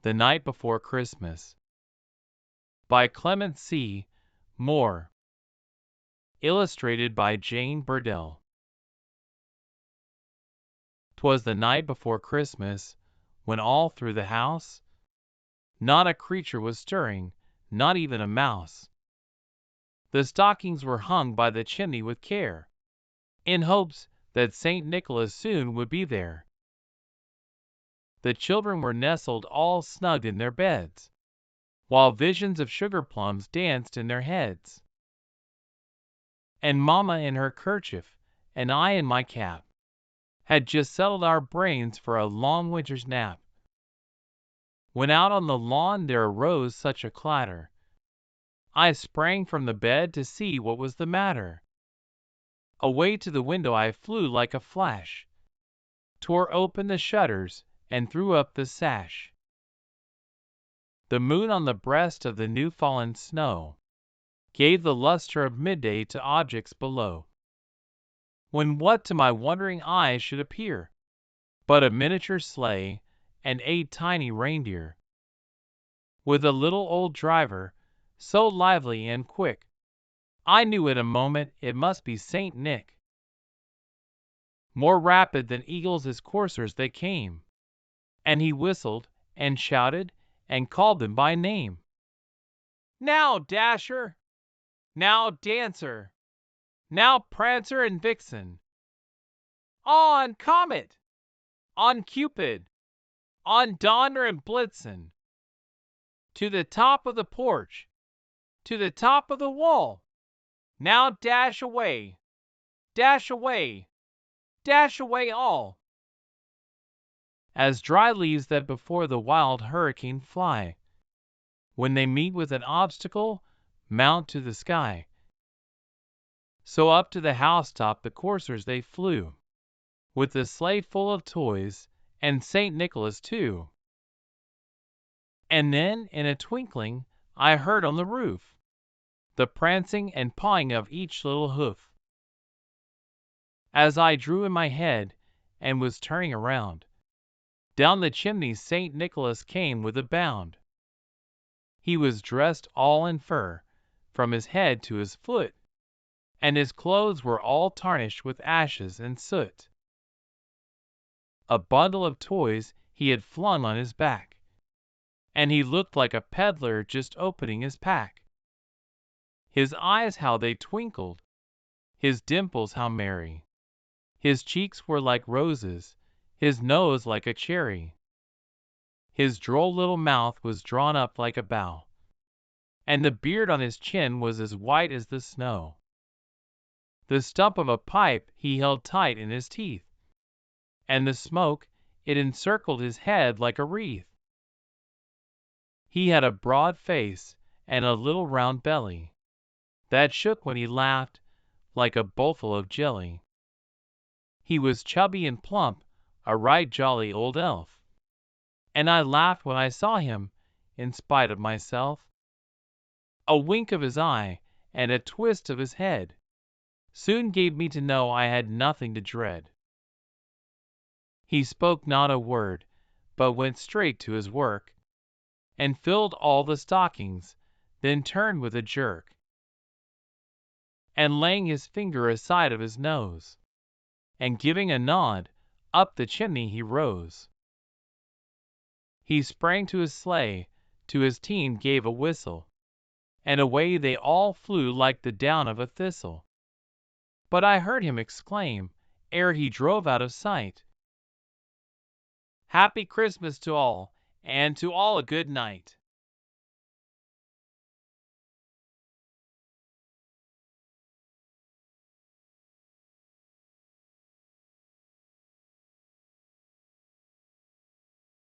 The Night Before Christmas by Clement C. Moore. Illustrated by Jane Burdell. 'Twas the night before Christmas, when all through the house not a creature was stirring, not even a mouse. The stockings were hung by the chimney with care, in hopes that St. Nicholas soon would be there. The children were nestled all snug in their beds, while visions of sugar plums danced in their heads. And Mamma in her kerchief, and I in my cap, had just settled our brains for a long winter's nap, when out on the lawn there arose such a clatter, I sprang from the bed to see what was the matter. Away to the window I flew like a flash, tore open the shutters, and threw up the sash. The moon on the breast of the new-fallen snow gave the luster of midday to objects below, when what to my wondering eyes should appear but a miniature sleigh and 8 tiny reindeer, with a little old driver, so lively and quick, I knew in a moment it must be Saint Nick. More rapid than eagles as coursers they came, and he whistled and shouted and called them by name. "Now, Dasher! Now, Dancer! Now, Prancer and Vixen! On, Comet! On, Cupid! On, Donner and Blitzen! To the top of the porch! To the top of the wall! Now dash away! Dash away! Dash away all!" As dry leaves that before the wild hurricane fly, when they meet with an obstacle, mount to the sky, so up to the housetop the coursers they flew, with the sleigh full of toys, and St. Nicholas too. And then, in a twinkling, I heard on the roof the prancing and pawing of each little hoof. As I drew in my head, and was turning around, down the chimney St. Nicholas came with a bound. He was dressed all in fur, from his head to his foot, and his clothes were all tarnished with ashes and soot. A bundle of toys he had flung on his back, and he looked like a peddler just opening his pack. His eyes how they twinkled, his dimples how merry, his cheeks were like roses, his nose like a cherry. His droll little mouth was drawn up like a bow, and the beard on his chin was as white as the snow. The stump of a pipe he held tight in his teeth, and the smoke, it encircled his head like a wreath. He had a broad face and a little round belly, that shook when he laughed like a bowlful of jelly. He was chubby and plump, a right jolly old elf, and I laughed when I saw him, in spite of myself. A wink of his eye, and a twist of his head, soon gave me to know I had nothing to dread. He spoke not a word, but went straight to his work, and filled all the stockings, then turned with a jerk, and laying his finger aside of his nose, and giving a nod, up the chimney he rose. He sprang to his sleigh, to his team gave a whistle, and away they all flew like the down of a thistle. But I heard him exclaim, ere he drove out of sight, "Happy Christmas to all, and to all a good night."